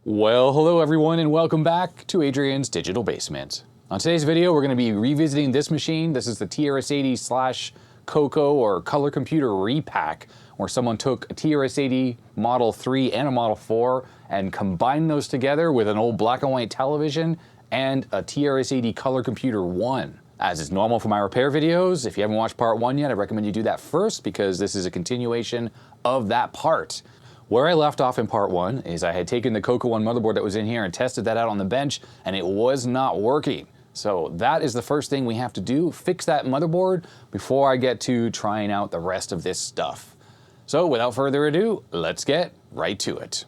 Well, hello everyone and welcome back to Adrian's Digital Basement. On today's video, we're going to be revisiting this machine. This is the TRS-80 / CoCo or color computer repack, where someone took a TRS-80 Model 3 and a Model 4 and combined those together with an old black and white television and a TRS-80 color computer 1. As is normal for my repair videos, if you haven't watched part 1 yet, I recommend you do that first because this is a continuation of that part. Where I left off in part 1 is I had taken the CoCo 1 motherboard that was in here and tested that out on the bench, and it was not working. So that is the first thing we have to do, fix that motherboard before I get to trying out the rest of this stuff. So without further ado, let's get right to it.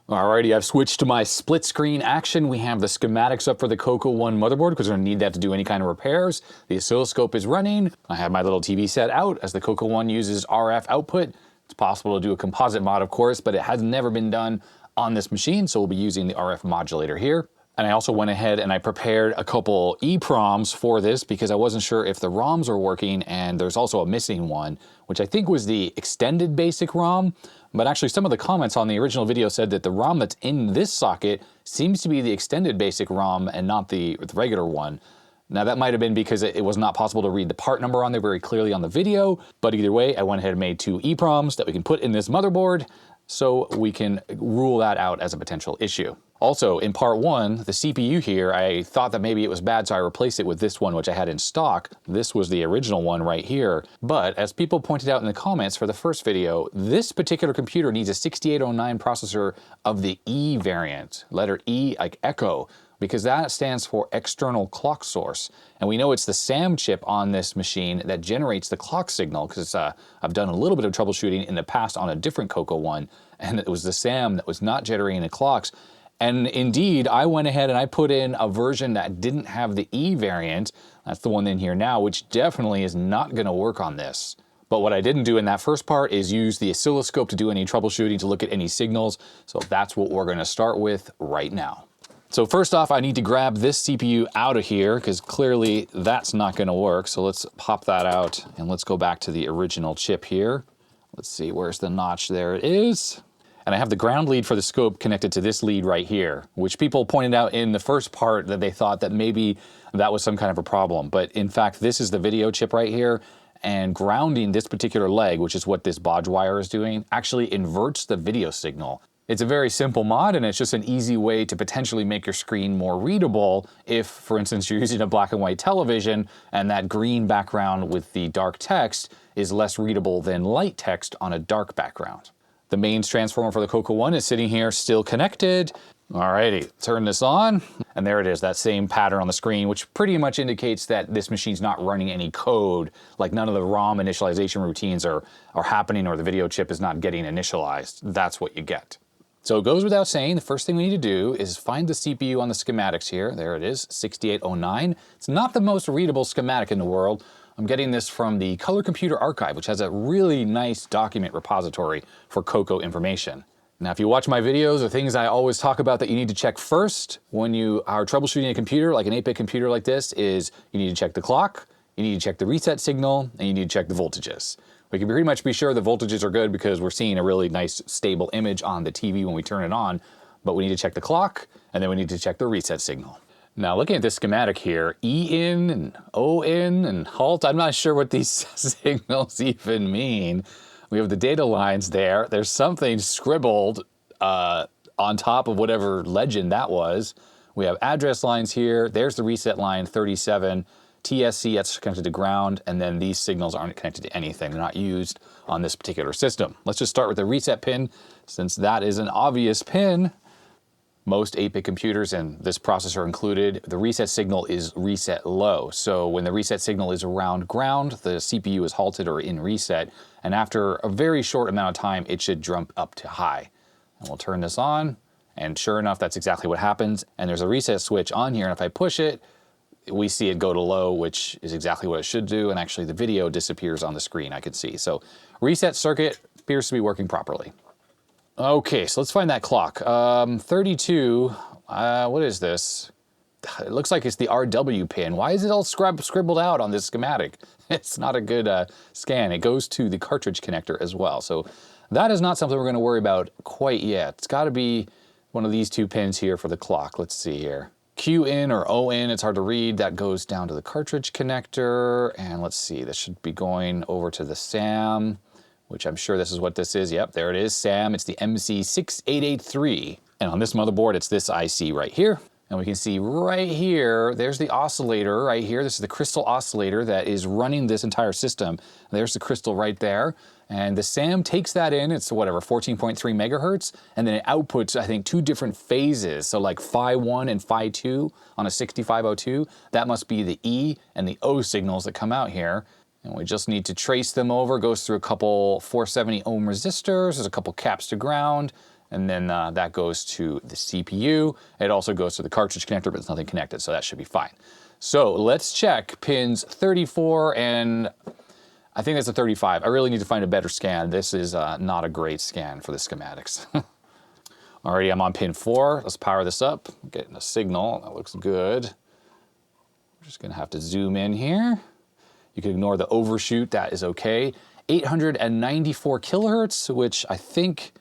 Alrighty, I've switched to my split screen action. We have the schematics up for the CoCo 1 motherboard because we're going to need that to do any kind of repairs. The oscilloscope is running. I have my little TV set out as the CoCo 1 uses RF output. It's possible to do a composite mod, of course, but it has never been done on this machine, so we'll be using the RF modulator here. And I also went ahead and I prepared a couple EPROMs for this because I wasn't sure if the ROMs were working, and there's also a missing one, which I think was the extended basic ROM. But actually some of the comments on the original video said that the ROM that's in this socket seems to be the extended basic ROM and not the regular one. Now that might have been because it was not possible to read the part number on there very clearly on the video, but either way, I went ahead and made two EPROMs that we can put in this motherboard so we can rule that out as a potential issue. Also, in part 1, the CPU here, I thought that maybe it was bad, so I replaced it with this one, which I had in stock. This was the original one right here. But as people pointed out in the comments for the first video, this particular computer needs a 6809 processor of the E variant, letter E like Echo, because that stands for external clock source. And we know it's the SAM chip on this machine that generates the clock signal, because I've done a little bit of troubleshooting in the past on a different CoCo 1, and it was the SAM that was not generating the clocks. And indeed, I went ahead and I put in a version that didn't have the E variant. That's the one in here now, which definitely is not going to work on this. But what I didn't do in that first part is use the oscilloscope to do any troubleshooting, to look at any signals. So that's what we're going to start with right now. So first off, I need to grab this CPU out of here because clearly that's not going to work. So let's pop that out and let's go back to the original chip here. Let's see, where's the notch? There it is. And I have the ground lead for the scope connected to this lead right here, which people pointed out in the first part that they thought that maybe that was some kind of a problem. But in fact, this is the video chip right here, and grounding this particular leg, which is what this bodge wire is doing, actually inverts the video signal. It's a very simple mod, and it's just an easy way to potentially make your screen more readable if, for instance, you're using a black and white television and that green background with the dark text is less readable than light text on a dark background. The mains transformer for the CoCo 1 is sitting here still connected. Alrighty, turn this on, and there it is, that same pattern on the screen, which pretty much indicates that this machine's not running any code, like none of the ROM initialization routines are happening, or the video chip is not getting initialized. That's what you get. So it goes without saying, the first thing we need to do is find the CPU on the schematics here. There it is, 6809. It's not the most readable schematic in the world. I'm getting this from the Color Computer Archive, which has a really nice document repository for CoCo information. Now, if you watch my videos, the things I always talk about that you need to check first when you are troubleshooting a computer, like an 8-bit computer like this, is you need to check the clock, you need to check the reset signal, and you need to check the voltages. We can pretty much be sure the voltages are good because we're seeing a really nice stable image on the TV when we turn it on, but we need to check the clock, and then we need to check the reset signal. Now, looking at this schematic here, E in and O in and halt, I'm not sure what these signals even mean. We have the data lines there. There's something scribbled on top of whatever legend that was. We have address lines here. There's the reset line 37, TSC, that's connected to ground, and then these signals aren't connected to anything. They're not used on this particular system. Let's just start with the reset pin, since that is an obvious pin. Most 8-bit computers, and this processor included, the reset signal is reset low. So when the reset signal is around ground, the CPU is halted or in reset, and after a very short amount of time, it should jump up to high. And we'll turn this on, and sure enough, that's exactly what happens. And there's a reset switch on here, and if I push it, we see it go to low, which is exactly what it should do, and actually the video disappears on the screen, I can see. So reset circuit appears to be working properly. Okay, so let's find that clock. 32, what is this? It looks like it's the RW pin. Why is it all scribbled out on this schematic? It's not a good scan. It goes to the cartridge connector as well. So that is not something we're gonna worry about quite yet. It's gotta be one of these two pins here for the clock. Let's see here. Q in or O in, it's hard to read. That goes down to the cartridge connector. And let's see, this should be going over to the SAM, which I'm sure this is what this is. Yep, there it is, SAM. It's the MC6883. And on this motherboard, it's this IC right here. And we can see right here, there's the oscillator right here. This is the crystal oscillator that is running this entire system. There's the crystal right there. And the SAM takes that in, it's whatever, 14.3 megahertz, and then it outputs, I think, 2 different phases. So like phi 1 and phi 2 on a 6502. That must be the E and the O signals that come out here. And we just need to trace them over. Goes through a couple 470 ohm resistors, there's a couple caps to ground, and then that goes to the CPU. It also goes to the cartridge connector, but it's nothing connected, so that should be fine. So let's check pins 34 and I think that's a 35. I really need to find a better scan. This is not a great scan for the schematics. Alrighty, I'm on pin 4. Let's power this up. I'm getting a signal. That looks good. We're just gonna have to zoom in here. You can ignore the overshoot. That is okay. 894 kilohertz, which I think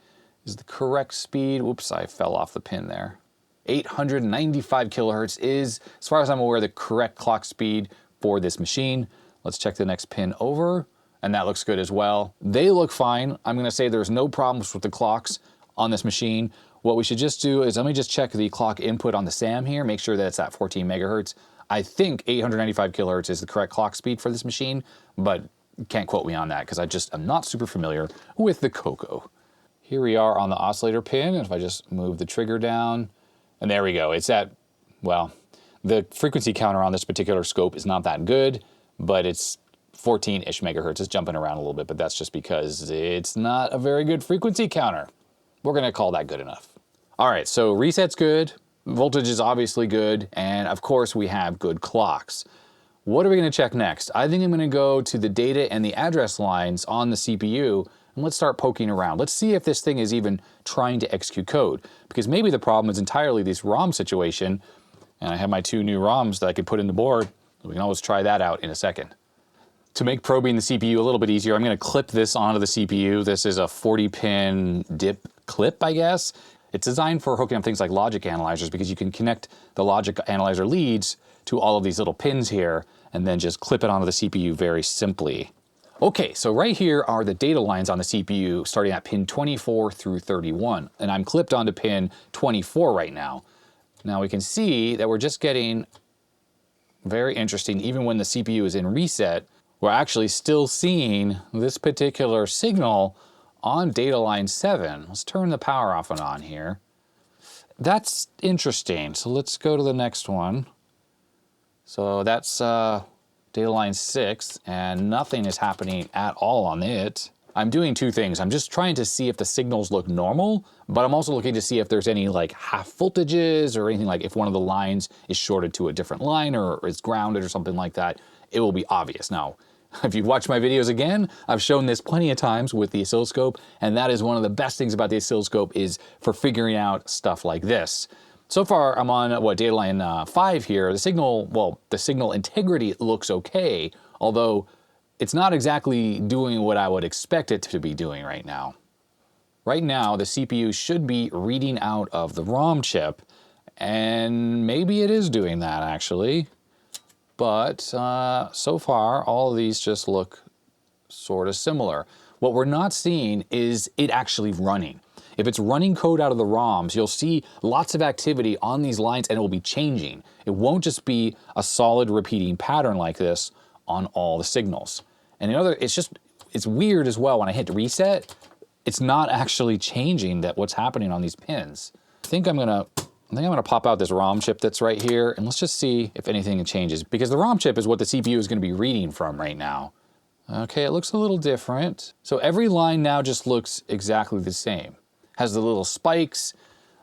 is the correct speed. Whoops, I fell off the pin there. 895 kilohertz is, as far as I'm aware, the correct clock speed for this machine. Let's check the next pin over, and that looks good as well. They look fine. I'm gonna say there's no problems with the clocks on this machine. What we should just do is let me just check the clock input on the SAM here, make sure that it's at 14 megahertz. I think 895 kilohertz is the correct clock speed for this machine, but can't quote me on that because I just am not super familiar with the CoCo. Here we are on the oscillator pin, and if I just move the trigger down, and there we go. It's at, well, the frequency counter on this particular scope is not that good, but it's 14-ish megahertz. It's jumping around a little bit, but that's just because it's not a very good frequency counter. We're gonna call that good enough. All right, so reset's good, voltage is obviously good, and of course we have good clocks. What are we gonna check next? I think I'm gonna go to the data and the address lines on the CPU, and let's start poking around. Let's see if this thing is even trying to execute code, because maybe the problem is entirely this ROM situation, and I have my 2 new ROMs that I could put in the board. We can always try that out in a second. To make probing the CPU a little bit easier, I'm gonna clip this onto the CPU. This is a 40-pin dip clip, I guess. It's designed for hooking up things like logic analyzers because you can connect the logic analyzer leads to all of these little pins here and then just clip it onto the CPU very simply. Okay, so right here are the data lines on the CPU starting at pin 24 through 31, and I'm clipped onto pin 24 right now. Now we can see that we're just getting very interesting, even when the CPU is in reset, we're actually still seeing this particular signal on data line 7. Let's turn the power off and on here. That's interesting, so let's go to the next one. So that's data line 6, and nothing is happening at all on it. I'm doing 2 things. I'm just trying to see if the signals look normal, but I'm also looking to see if there's any like half voltages or anything, like if one of the lines is shorted to a different line or is grounded or something like that. It will be obvious. Now, if you've watched my videos again, I've shown this plenty of times with the oscilloscope, and that is one of the best things about the oscilloscope is for figuring out stuff like this. So far, I'm on, what, data line 5 here. The signal, well, the signal integrity looks okay, although it's not exactly doing what I would expect it to be doing right now. Right now, the CPU should be reading out of the ROM chip, and maybe it is doing that, actually. But so far, all of these just look sort of similar. What we're not seeing is it actually running. If it's running code out of the ROMs, you'll see lots of activity on these lines and it will be changing. It won't just be a solid repeating pattern like this on all the signals. And it's weird as well when I hit reset, it's not actually changing what's happening on these pins. I think I'm gonna pop out this ROM chip that's right here and let's just see if anything changes, because the ROM chip is what the CPU is gonna be reading from right now. Okay, it looks a little different. So every line now just looks exactly the same. Has the little spikes,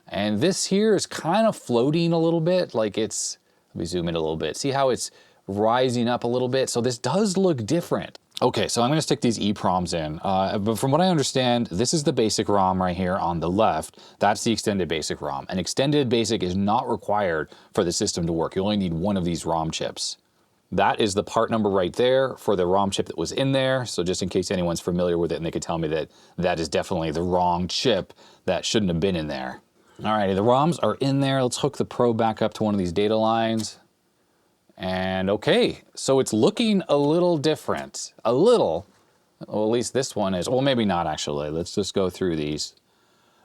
and this here is kind of floating a little bit, like let me zoom in a little bit. See how it's rising up a little bit. So this does look different. Okay, so I'm gonna stick these EPROMs in. But from what I understand, this is the basic ROM right here on the left. That's the extended basic ROM. And extended basic is not required for the system to work. You only need one of these ROM chips. That is the part number right there for the ROM chip that was in there. So just in case anyone's familiar with it and they could tell me that that is definitely the wrong chip that shouldn't have been in there. Alrighty, the ROMs are in there. Let's hook the probe back up to one of these data lines. And okay, so it's looking a little different. A little. Well, at least this one is. Well, maybe not actually. Let's just go through these.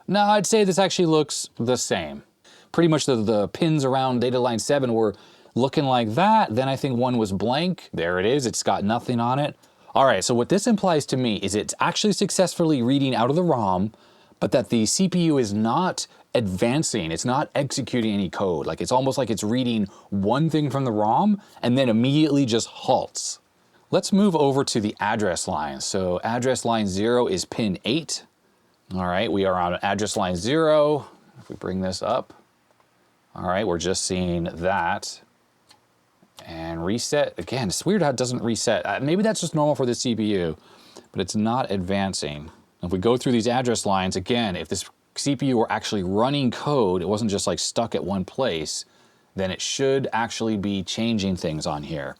No, I'd say this actually looks the same. Pretty much the pins around data line 7 were looking like that. Then I think one was blank. There it is. It's got nothing on it. All right, so what this implies to me is it's actually successfully reading out of the ROM, but that the CPU is not advancing. It's not executing any code. Like it's almost like it's reading one thing from the ROM and then immediately just halts. Let's move over to the address line. So address line 0 is pin 8. All right, we are on address line 0. If we bring this up, all right, we're just seeing that. And reset, again, it's weird how it doesn't reset. Maybe that's just normal for the CPU, but it's not advancing. If we go through these address lines, again, if this CPU were actually running code, it wasn't just like stuck at one place, then it should actually be changing things on here.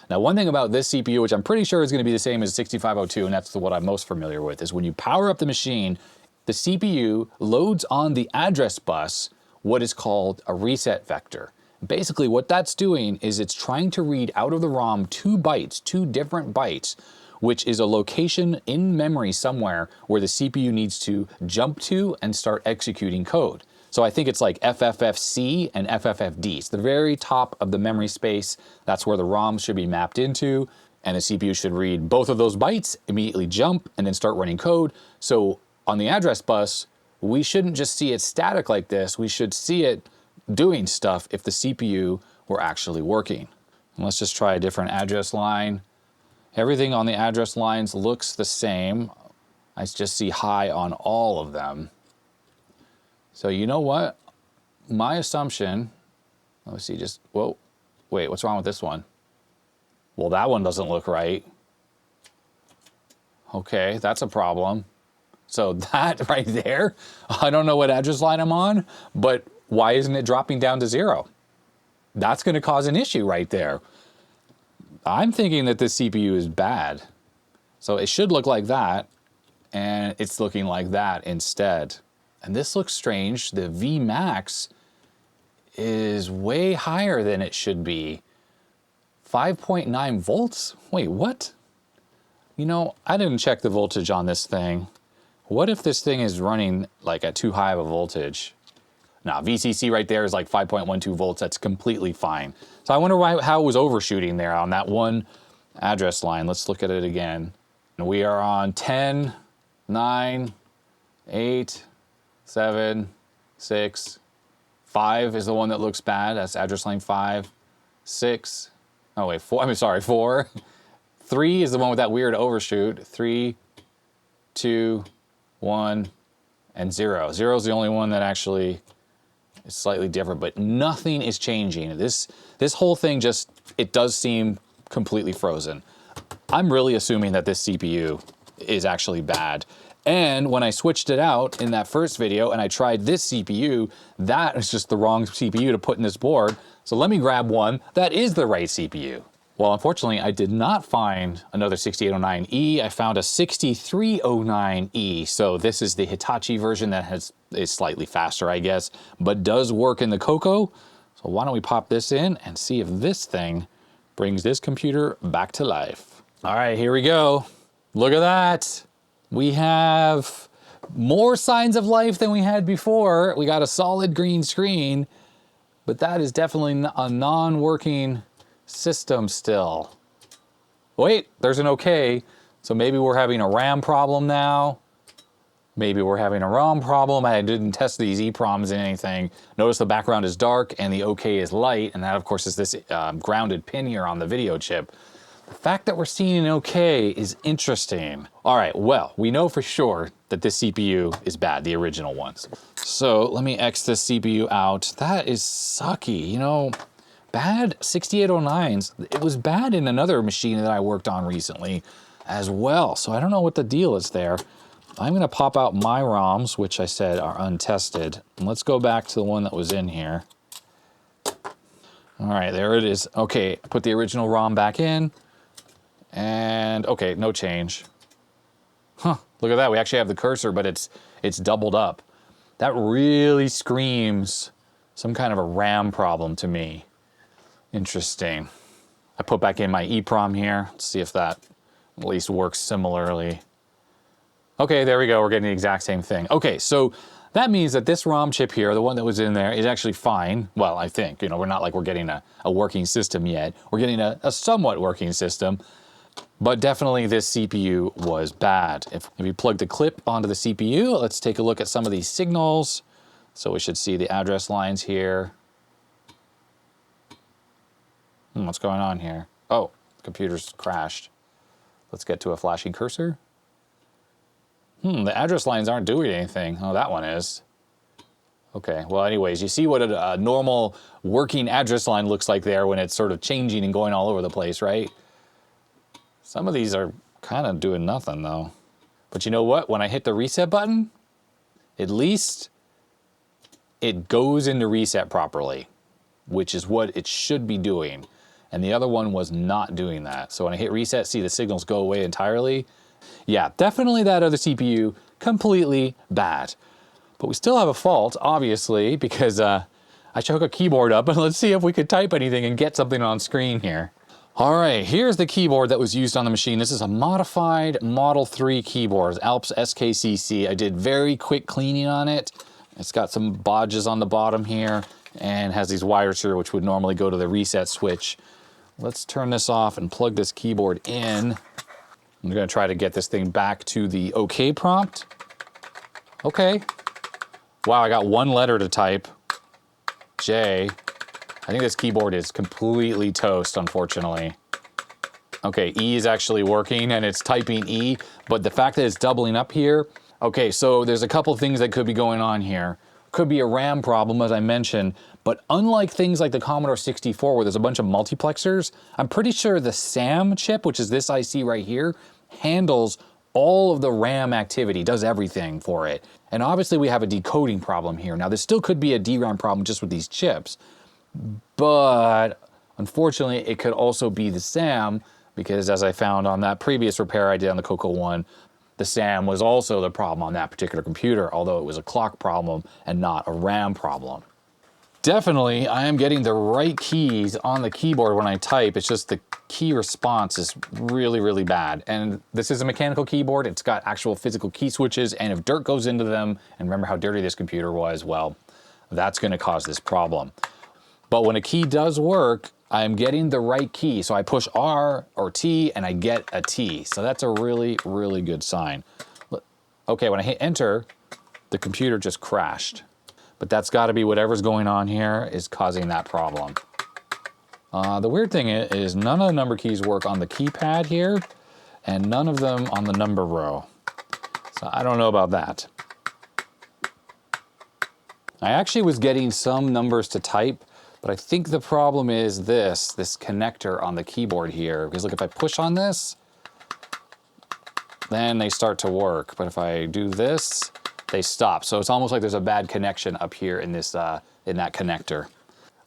Now, one thing about this CPU, which I'm pretty sure is gonna be the same as 6502, and that's what I'm most familiar with, is when you power up the machine, the CPU loads on the address bus what is called a reset vector. Basically, what that's doing is it's trying to read out of the ROM 2 bytes, 2 different bytes, which is a location in memory somewhere where the CPU needs to jump to and start executing code. So I think it's like FFFC and FFFD. It's the very top of the memory space. That's where the ROM should be mapped into, and the CPU should read both of those bytes, immediately jump, and then start running code. So on the address bus, we shouldn't just see it static like this. We should see it doing stuff if the CPU were actually working. And let's just try a different address line. Everything on the address lines looks the same. I just see high on all of them. So you know what? My assumption, let me see, just, whoa, wait, what's wrong with this one? Well, that one doesn't look right. Okay, that's a problem. So that right there, I don't know what address line I'm on, but why isn't it dropping down to 0? That's gonna cause an issue right there. I'm thinking that this CPU is bad. So it should look like that, and it's looking like that instead. And this looks strange. The Vmax is way higher than it should be. 5.9 volts? Wait, what? You know, I didn't check the voltage on this thing. What if this thing is running like at too high of a voltage? Now, VCC right there is like 5.12 volts. That's completely fine. So I wonder how it was overshooting there on that one address line. Let's look at it again. And we are on 10, 9, 8, 7, 6, 5 is the one that looks bad. That's address line 5, 6, oh wait, 4, I'm sorry, 4. 3 is the one with that weird overshoot. 3, 2, 1, and 0. 0 is the only one that actually is slightly different, but nothing is changing. This whole thing just, it does seem completely frozen. I'm really assuming that this CPU is actually bad. And when I switched it out in that first video and I tried this CPU, that is just the wrong CPU to put in this board. So let me grab one that is the right CPU. Well, unfortunately, I did not find another 6809E. I found a 6309E. So this is the Hitachi version that is slightly faster, I guess, but does work in the CoCo. So why don't we pop this in and see if this thing brings this computer back to life. All right, here we go. Look at that. We have more signs of life than we had before. We got a solid green screen, but that is definitely a non-working system still. Wait, there's an OK. So maybe we're having a RAM problem now. Maybe we're having a ROM problem. I didn't test these EPROMs in anything. Notice the background is dark and the OK is light. And that, of course, is this grounded pin here on the video chip. The fact that we're seeing an OK is interesting. All right, well, we know for sure that this CPU is bad, the original ones. So let me X this CPU out. That is sucky. You know, bad 6809s. It was bad in another machine that I worked on recently as well. So I don't know what the deal is there. I'm gonna pop out my ROMs, which I said are untested. And let's go back to the one that was in here. All right, there it is. Okay, put the original ROM back in. And okay, no change. Huh, look at that. We actually have the cursor, but it's doubled up. That really screams some kind of a RAM problem to me. Interesting. I put back in my EPROM here. Let's see if that at least works similarly. Okay, there we go. We're getting the exact same thing. Okay, so that means that this ROM chip here, the one that was in there, is actually fine. Well, I think, we're not like we're getting a working system yet. We're getting a somewhat working system, but definitely this CPU was bad. If you plug the clip onto the CPU, let's take a look at some of these signals. So we should see the address lines here. What's going on here? Oh, the computer's crashed. Let's get to a flashing cursor. The address lines aren't doing anything. Oh, that one is. Okay, well anyways, you see what a normal working address line looks like there when it's sort of changing and going all over the place, right? Some of these are kind of doing nothing though. But you know what? When I hit the reset button, at least it goes into reset properly, which is what it should be doing. And the other one was not doing that. So when I hit reset, see the signals go away entirely. Yeah, definitely that other CPU, completely bad. But we still have a fault, obviously, because I should hook a keyboard up and let's see if we could type anything and get something on screen here. All right, here's the keyboard that was used on the machine. This is a modified Model 3 keyboard, Alps SKCC. I did very quick cleaning on it. It's got some bodges on the bottom here and has these wires here which would normally go to the reset switch. Let's turn this off and plug this keyboard in. I'm gonna try to get this thing back to the OK prompt. Okay. Wow, I got one letter to type. J. I think this keyboard is completely toast, unfortunately. Okay, E is actually working and it's typing E, but the fact that it's doubling up here. Okay, so there's a couple things that could be going on here. Could be a RAM problem, as I mentioned, but unlike things like the Commodore 64 where there's a bunch of multiplexers, I'm pretty sure the SAM chip, which is this IC right here, handles all of the RAM activity, does everything for it. And obviously we have a decoding problem here. Now this still could be a DRAM problem just with these chips, but unfortunately it could also be the SAM because as I found on that previous repair I did on the CoCo one, the SAM was also the problem on that particular computer, although it was a clock problem and not a RAM problem. Definitely, I am getting the right keys on the keyboard when I type. It's just the key response is really, really bad. And this is a mechanical keyboard. It's got actual physical key switches, and if dirt goes into them, and remember how dirty this computer was, well, that's gonna cause this problem. But when a key does work, I'm getting the right key. So I push R or T and I get a T. So that's a really, really good sign. Okay, when I hit enter, the computer just crashed. But that's gotta be whatever's going on here is causing that problem. The weird thing is none of the number keys work on the keypad here and none of them on the number row. So I don't know about that. I actually was getting some numbers to type, but I think the problem is this connector on the keyboard here. Because look, if I push on this, then they start to work. But if I do this, they stop. So it's almost like there's a bad connection up here in this in that connector.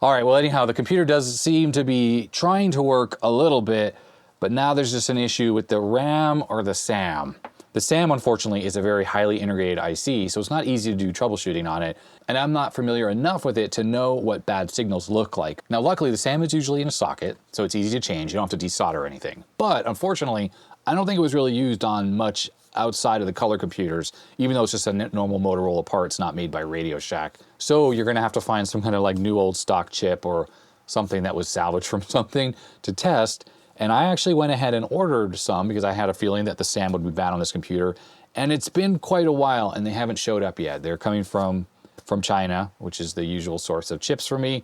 All right, well anyhow, the computer does seem to be trying to work a little bit, but now there's just an issue with the RAM or the SAM. The SAM, unfortunately, is a very highly integrated IC, so it's not easy to do troubleshooting on it, and I'm not familiar enough with it to know what bad signals look like. Now, luckily, the SAM is usually in a socket, so it's easy to change. You don't have to desolder anything. But, unfortunately, I don't think it was really used on much outside of the color computers, even though it's just a normal Motorola part. It's not made by Radio Shack. So you're gonna have to find some kind of like new old stock chip or something that was salvaged from something to test. And I actually went ahead and ordered some because I had a feeling that the SAM would be bad on this computer. And it's been quite a while and they haven't showed up yet. They're coming from China, which is the usual source of chips for me.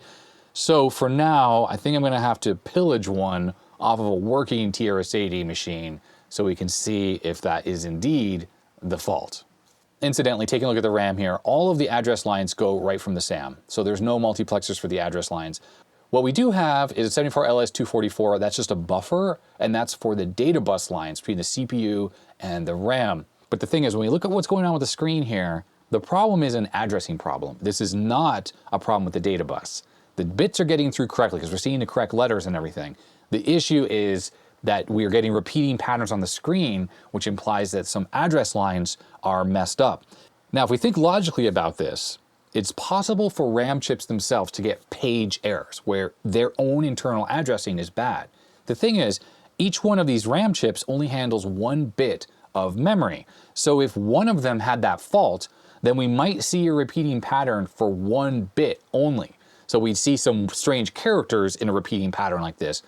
So for now, I think I'm gonna have to pillage one off of a working TRS-80 machine so we can see if that is indeed the fault. Incidentally, taking a look at the RAM here, all of the address lines go right from the SAM. So there's no multiplexers for the address lines, What we do have is a 74LS244, that's just a buffer, and that's for the data bus lines between the CPU and the RAM. But the thing is, when we look at what's going on with the screen here, the problem is an addressing problem. This is not a problem with the data bus. The bits are getting through correctly because we're seeing the correct letters and everything. The issue is that we are getting repeating patterns on the screen, which implies that some address lines are messed up. Now, if we think logically about this, it's possible for RAM chips themselves to get page errors where their own internal addressing is bad. The thing is, each one of these RAM chips only handles 1 bit of memory. So if one of them had that fault, then we might see a repeating pattern for 1 bit only. So we'd see some strange characters in a repeating pattern like this.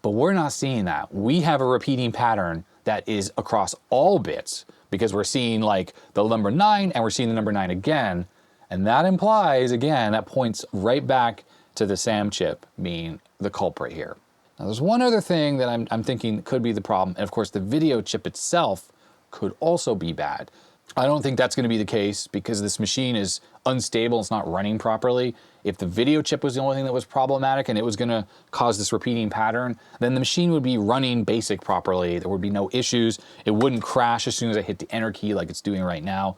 But we're not seeing that. We have a repeating pattern that is across all bits because we're seeing like the number 9 and we're seeing the number 9 again. And that implies, again, that points right back to the SAM chip being the culprit here. Now there's one other thing that I'm thinking could be the problem, and of course the video chip itself could also be bad. I don't think that's going to be the case because this machine is unstable, it's not running properly. If the video chip was the only thing that was problematic and it was going to cause this repeating pattern, then the machine would be running BASIC properly, there would be no issues, it wouldn't crash as soon as I hit the enter key like it's doing right now.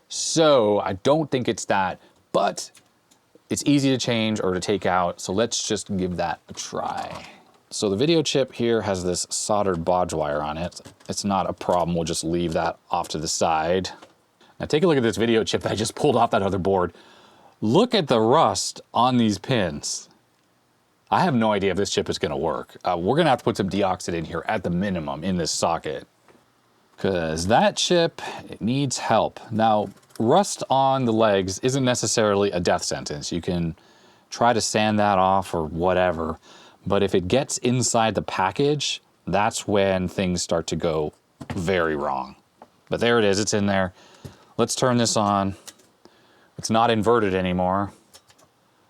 So I don't think it's that, but it's easy to change or to take out, so let's just give that a try. So the video chip here has this soldered bodge wire on it. It's not a problem, we'll just leave that off to the side. Now take a look at this video chip that I just pulled off that other board. Look at the rust on these pins. I have no idea if this chip is gonna work. We're gonna have to put some Deoxit in here at the minimum in this socket, because that chip, it needs help. Now, rust on the legs isn't necessarily a death sentence. You can try to sand that off or whatever, but if it gets inside the package, that's when things start to go very wrong. But there it is, it's in there. Let's turn this on. It's not inverted anymore.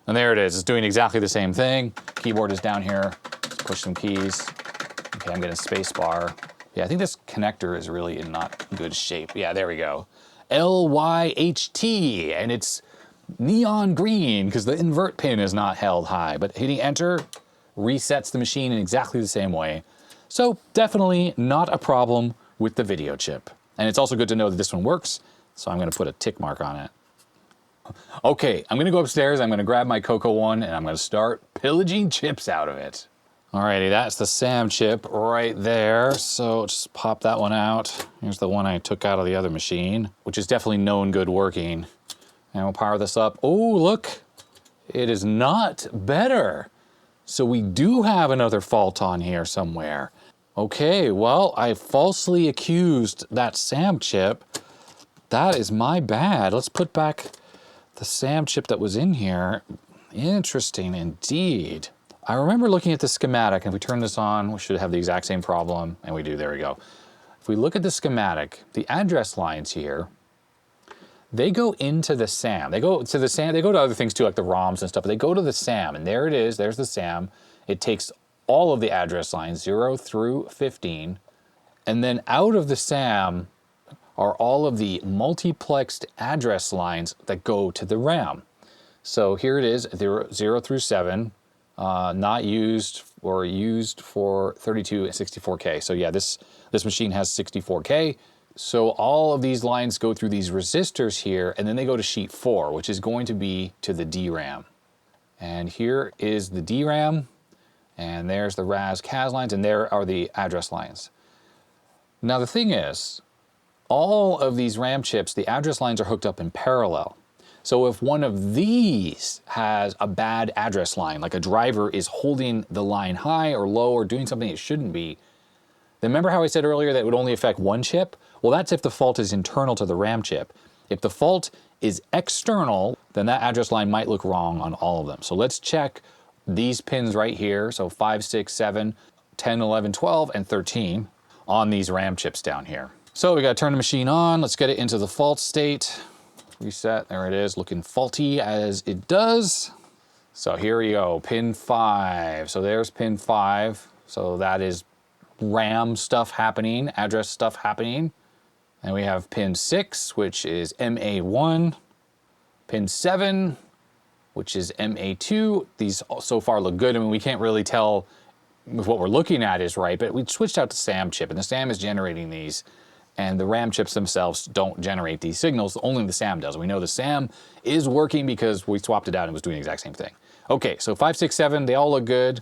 And there it is, it's doing exactly the same thing. Keyboard is down here, let's push some keys. Okay, I'm getting space bar. Yeah, I think this connector is really in not good shape. Yeah, there we go. LYHT, and it's neon green because the invert pin is not held high, but hitting enter resets the machine in exactly the same way. So definitely not a problem with the video chip. And it's also good to know that this one works, so I'm gonna put a tick mark on it. Okay, I'm gonna go upstairs, I'm gonna grab my CoCo one, and I'm gonna start pillaging chips out of it. Alrighty, that's the SAM chip right there. So just pop that one out. Here's the one I took out of the other machine, which is definitely known good working. And we'll power this up. Oh, look, it is not better. So we do have another fault on here somewhere. Okay, well, I falsely accused that SAM chip. That is my bad. Let's put back the SAM chip that was in here. Interesting indeed. I remember looking at the schematic, and if we turn this on, we should have the exact same problem, and we do, there we go. If we look at the schematic, the address lines here, they go into the SAM. They go to the SAM, they go to other things too, like the ROMs and stuff, but they go to the SAM, and there it is, there's the SAM. It takes all of the address lines, 0 through 15, and then out of the SAM are all of the multiplexed address lines that go to the RAM. So here it is, 0 through 7, not used or used for 32 and 64K. So yeah, this machine has 64K. So all of these lines go through these resistors here, and then they go to sheet 4, which is going to be to the DRAM. And here is the DRAM, and there's the RAS-CAS lines, and there are the address lines. Now the thing is, all of these RAM chips, the address lines are hooked up in parallel. So if one of these has a bad address line, like a driver is holding the line high or low or doing something it shouldn't be, then remember how I said earlier that it would only affect one chip? Well, that's if the fault is internal to the RAM chip. If the fault is external, then that address line might look wrong on all of them. So let's check these pins right here. So 5, 6, 7, 10, 11, 12, and 13 on these RAM chips down here. So we gotta turn the machine on. Let's get it into the fault state. Reset, there it is, looking faulty as it does. So here we go, pin 5. So there's pin 5. So that is RAM stuff happening, address stuff happening. And we have pin 6, which is MA1. Pin 7 which is MA2. These so far look good. I mean, we can't really tell if what we're looking at is right, but we switched out to SAM chip, and the SAM is generating these, and the RAM chips themselves don't generate these signals. Only the SAM does. We know the SAM is working because we swapped it out and it was doing the exact same thing. Okay, so 5, 6, 7, they all look good.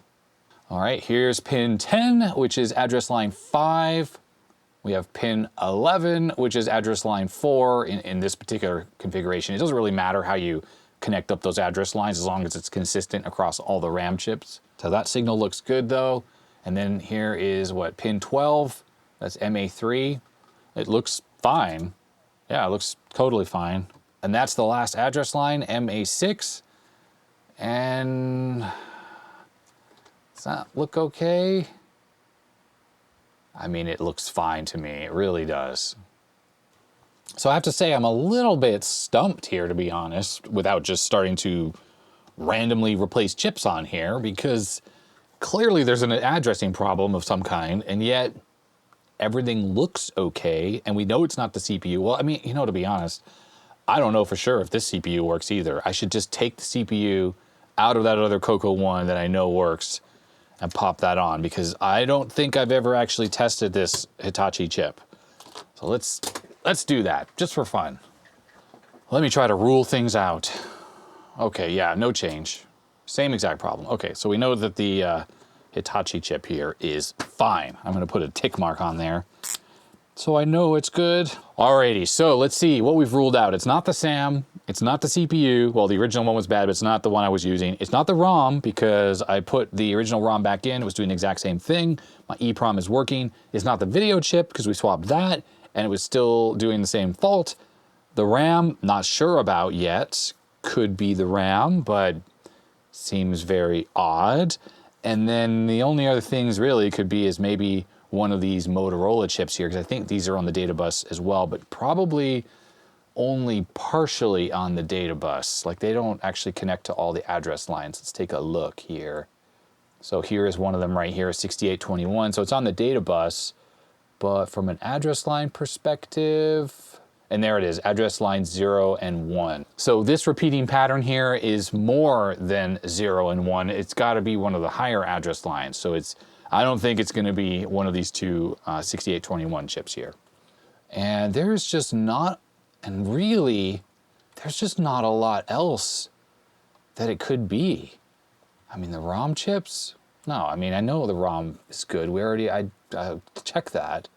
All right, here's pin 10, which is address line 5. We have pin 11, which is address line 4 in this particular configuration. It doesn't really matter how you connect up those address lines as long as it's consistent across all the RAM chips. So that signal looks good though. And then here is what, pin 12, that's MA3. It looks fine. Yeah, it looks totally fine. And that's the last address line, MA6. And does that look okay? I mean, it looks fine to me, it really does. So I have to say I'm a little bit stumped here, to be honest, without just starting to randomly replace chips on here, because clearly there's an addressing problem of some kind, and yet everything looks okay, and we know it's not the CPU. Well, I mean, you know, to be honest, I don't know for sure if this CPU works either. I should just take the CPU out of that other CoCo one that I know works and pop that on, because I don't think I've ever actually tested this Hitachi chip. So let's do that, just for fun. Let me try to rule things out. Okay, yeah, no change. Same exact problem. Okay, so we know that the Hitachi chip here is fine. I'm gonna put a tick mark on there so I know it's good. Alrighty, so let's see what we've ruled out. It's not the SAM, it's not the CPU. Well, the original one was bad, but it's not the one I was using. It's not the ROM, because I put the original ROM back in, it was doing the exact same thing. My EPROM is working. It's not the video chip, because we swapped that, and it was still doing the same fault. The RAM, not sure about yet. Could be the RAM, but seems very odd. And then the only other things really could be is maybe one of these Motorola chips here, because I think these are on the data bus as well, but probably only partially on the data bus. Like, they don't actually connect to all the address lines. Let's take a look here. So here is one of them right here, 6821. So it's on the data bus, but from an address line perspective, and there it is, address lines 0 and 1. So this repeating pattern here is more than 0 and 1. It's got to be one of the higher address lines. So I don't think it's going to be one of these two 6821 chips here. And there's just not, and really, there's just not a lot else that it could be. I mean, the ROM chips? No, I mean, I know the ROM is good. I checked that.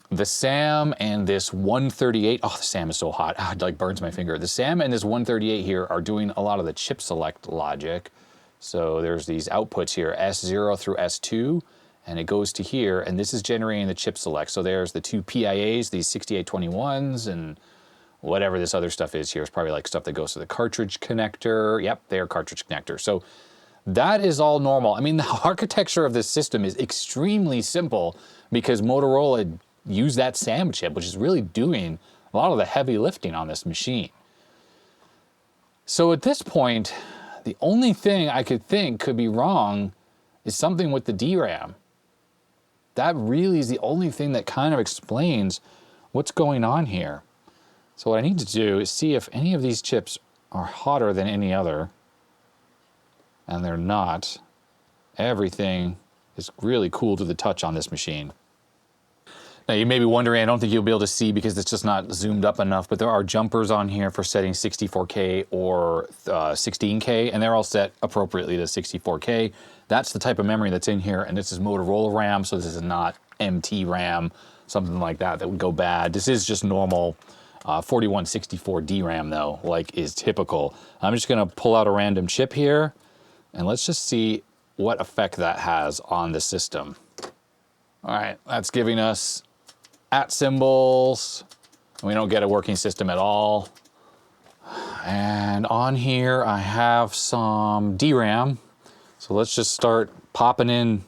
The SAM and this 138, oh, the SAM is so hot, it like burns my finger. The SAM and this 138 here are doing a lot of the chip select logic. So there's these outputs here, S0 through S2, and it goes to here, and this is generating the chip select. So there's the two PIAs, these 6821s, and whatever this other stuff is here. It's probably like stuff that goes to the cartridge connector. Yep, they're cartridge connector. So that is all normal. I mean, the architecture of this system is extremely simple because Motorola used that SAM chip, which is really doing a lot of the heavy lifting on this machine. So at this point, the only thing I could think could be wrong is something with the DRAM. That really is the only thing that kind of explains what's going on here. So what I need to do is see if any of these chips are hotter than any other, and they're not. Everything is really cool to the touch on this machine. Now you may be wondering, I don't think you'll be able to see because it's just not zoomed up enough, but there are jumpers on here for setting 64K or 16K, and they're all set appropriately to 64K. That's the type of memory that's in here, and this is Motorola RAM, so this is not MT RAM, something like that would go bad. This is just normal 4164 DRAM though, like is typical. I'm just gonna pull out a random chip here, and let's just see what effect that has on the system. All right, that's giving us @ symbols. We don't get a working system at all. And on here, I have some DRAM. So let's just start popping in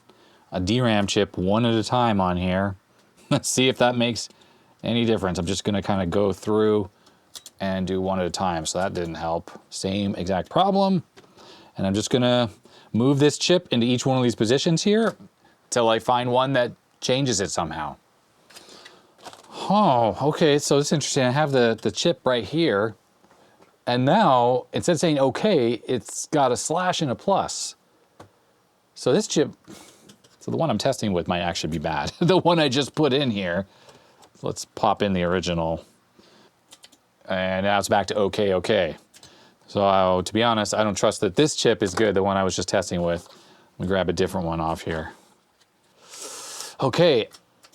a DRAM chip one at a time on here. Let's see if that makes any difference. I'm just gonna kind of go through and do one at a time. So that didn't help. Same exact problem. And I'm just gonna move this chip into each one of these positions here till I find one that changes it somehow. Oh, okay, so it's interesting. I have the chip right here, And now, instead of saying okay, it's got a slash and a plus. So this chip, so the one I'm testing with might actually be bad. The one I just put in here. Let's pop in the original. And now it's back to okay, okay. So to be honest, I don't trust that this chip is good, the one I was just testing with. Let me grab a different one off here. Okay,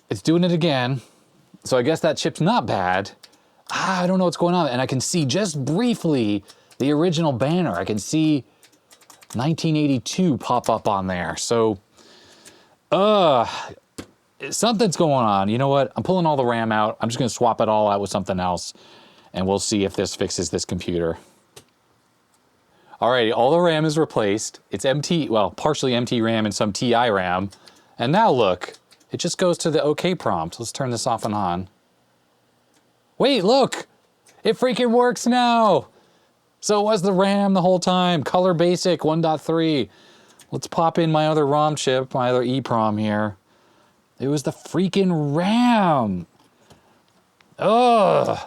it's doing it again. So I guess that chip's not bad. I don't know what's going on. And I can see just briefly the original banner. I can see 1982 pop up on there. So, something's going on. You know what? I'm pulling all the RAM out. I'm just gonna swap it all out with something else, and we'll see if this fixes this computer. Alrighty, all the RAM is replaced. It's empty, well, partially empty RAM and some TI RAM. And now look, it just goes to the OK prompt. Let's turn this off and on. Wait, look, it freaking works now. So it was the RAM the whole time, color basic 1.3. Let's pop in my other ROM chip, my other EPROM here. It was the freaking RAM. Ugh.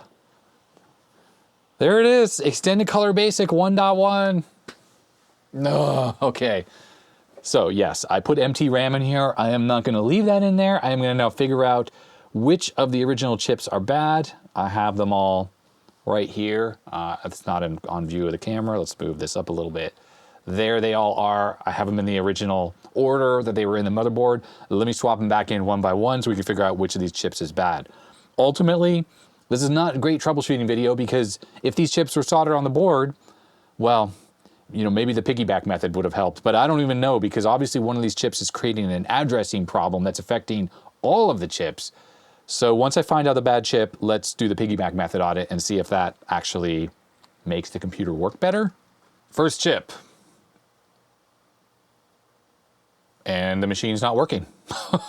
There it is, extended color basic 1.1. No, okay. So yes, I put empty RAM in here. I am not gonna leave that in there. I am gonna now figure out which of the original chips are bad. I have them all right here. It's not on view of the camera. Let's move this up a little bit. There they all are. I have them in the original order that they were in the motherboard. Let me swap them back in one by one so we can figure out which of these chips is bad. Ultimately, this is not a great troubleshooting video because if these chips were soldered on the board, well, you know, maybe the piggyback method would have helped, but I don't even know because obviously one of these chips is creating an addressing problem that's affecting all of the chips. So once I find out the bad chip, let's do the piggyback method on it and see if that actually makes the computer work better. First chip. And the machine's not working.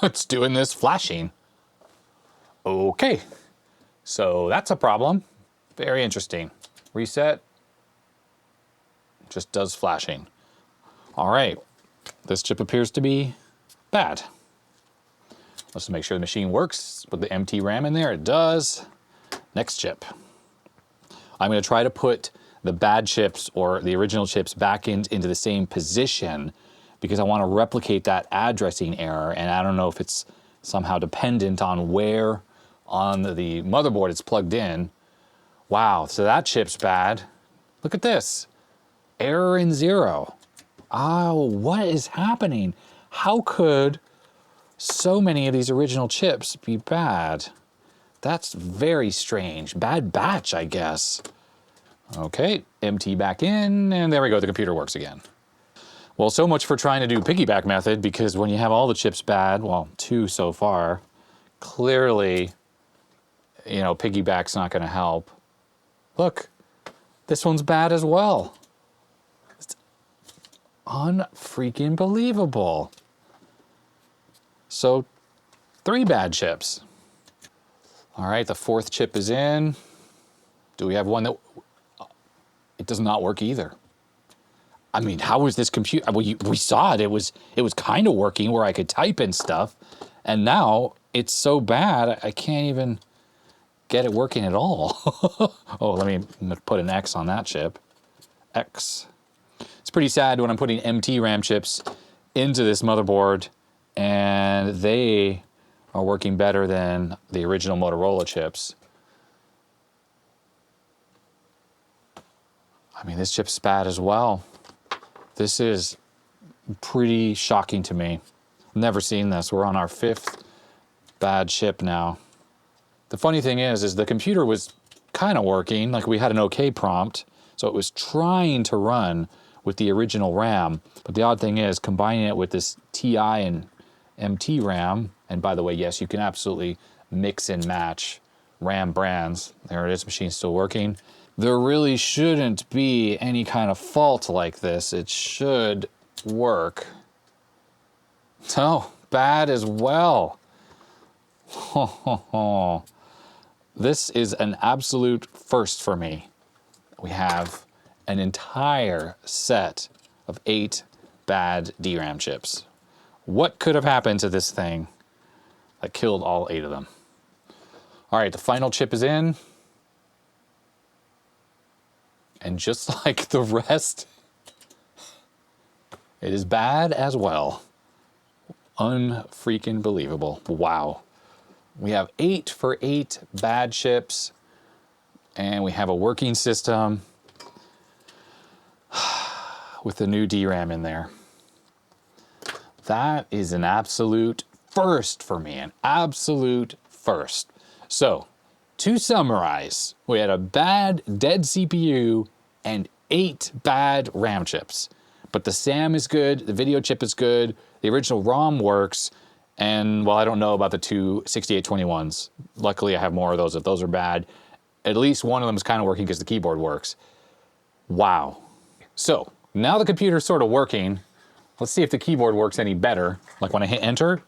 It's doing this flashing. Okay, so that's a problem. Very interesting. Reset. Just does flashing. All right, this chip appears to be bad. Let's make sure the machine works with the empty RAM in there. It does. Next chip. I'm gonna try to put the bad chips or the original chips back into the same position because I wanna replicate that addressing error, and I don't know if it's somehow dependent on where on the motherboard it's plugged in. Wow, so that chip's bad. Look at this, error in 0. Oh, what is happening? How could so many of these original chips be bad? That's very strange. Bad batch, I guess. Okay, empty back in, and there we go, the computer works again. Well, so much for trying to do piggyback method, because when you have all the chips bad, well, 2 so far, clearly, you know, piggyback's not gonna help. Look, this one's bad as well. It's unfreaking believable. So 3 bad chips. All right, the 4th chip is in. Do we have one that, it does not work either. I mean, how is this computer, well, we saw it, it was kind of working where I could type in stuff, and now it's so bad, I can't even get it working at all. Oh, let me put an X on that chip. X. It's pretty sad when I'm putting MT RAM chips into this motherboard and they are working better than the original Motorola chips. I mean, this chip's bad as well. This is pretty shocking to me. I've never seen this. We're on our 5th bad chip now. The funny thing is the computer was kind of working, like we had an OK prompt, so it was trying to run with the original RAM, but the odd thing is combining it with this TI and MT RAM, and by the way, yes, you can absolutely mix and match RAM brands. There it is, machine's still working. There really shouldn't be any kind of fault like this. It should work. No, bad as well. This is an absolute first for me. We have an entire set of 8 bad DRAM chips. What could have happened to this thing that killed all 8 of them? All right, the final chip is in. And just like the rest, it is bad as well. Unfreaking believable. Wow. We have 8 for 8 bad chips, and we have a working system with the new DRAM in there. That is an absolute first for me, an absolute first. So, to summarize, we had a bad dead CPU and 8 bad RAM chips. But the SAM is good, the video chip is good, the original ROM works, and well, I don't know about the two 6821s. Luckily, I have more of those. If those are bad, at least one of them is kind of working because the keyboard works. Wow. So, now the computer's sort of working. Let's see if the keyboard works any better. Like when I hit enter,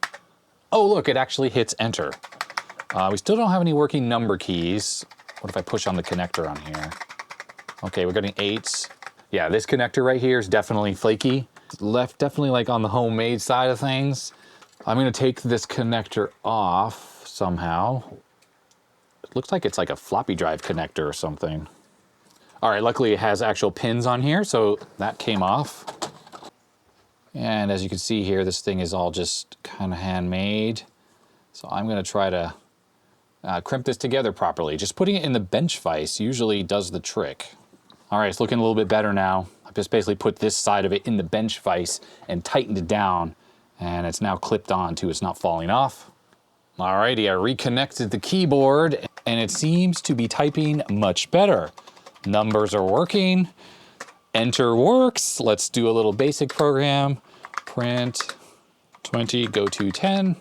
oh look, it actually hits enter. We still don't have any working number keys. What if I push on the connector on here? Okay, we're getting 8s. Yeah, this connector right here is definitely flaky. Left definitely like on the homemade side of things. I'm gonna take this connector off somehow. It looks like it's like a floppy drive connector or something. All right, luckily it has actual pins on here, so that came off. And as you can see here, this thing is all just kind of handmade. So I'm gonna try to crimp this together properly. Just putting it in the bench vise usually does the trick. All right, it's looking a little bit better now. I've just basically put this side of it in the bench vise and tightened it down, and it's now clipped on too, it's not falling off. Alrighty, I reconnected the keyboard and it seems to be typing much better. Numbers are working, enter works. Let's do a little basic program. Print 20, go to 10.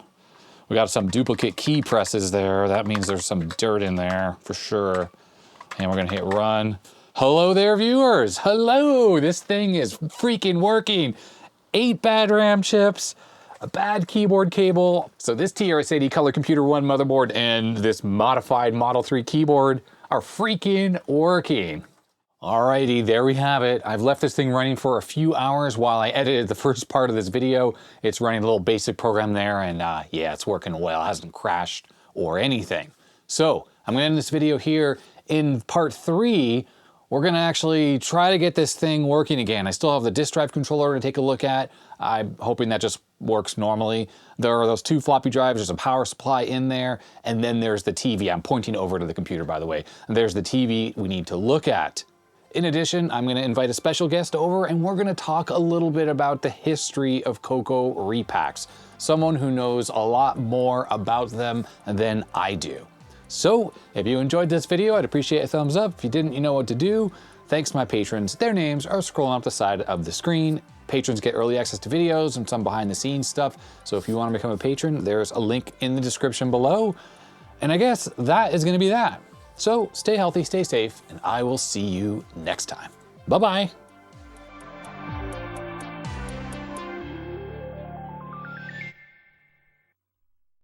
We got some duplicate key presses there. That means there's some dirt in there for sure. And we're gonna hit run. Hello there, viewers. Hello, this thing is freaking working. 8 bad RAM chips, a bad keyboard cable. So this TRS-80 Color Computer 1 motherboard and this modified Model 3 keyboard are freaking working. Alrighty, there we have it. I've left this thing running for a few hours while I edited the first part of this video. It's running a little basic program there, and yeah, it's working well. It hasn't crashed or anything. So I'm gonna end this video here. In part 3, we're gonna actually try to get this thing working again. I still have the disk drive controller to take a look at. I'm hoping that just works normally. There are those 2 floppy drives, there's a power supply in there, and then there's the TV. I'm pointing over to the computer, by the way. And there's the TV we need to look at. In addition, I'm gonna invite a special guest over and we're gonna talk a little bit about the history of CoCo repacks. Someone who knows a lot more about them than I do. So, if you enjoyed this video, I'd appreciate a thumbs up. If you didn't, you know what to do. Thanks to my patrons. Their names are scrolling up the side of the screen. Patrons get early access to videos and some behind the scenes stuff. So if you want to become a patron, there's a link in the description below. And I guess that is gonna be that. So stay healthy, stay safe, and I will see you next time. Bye-bye.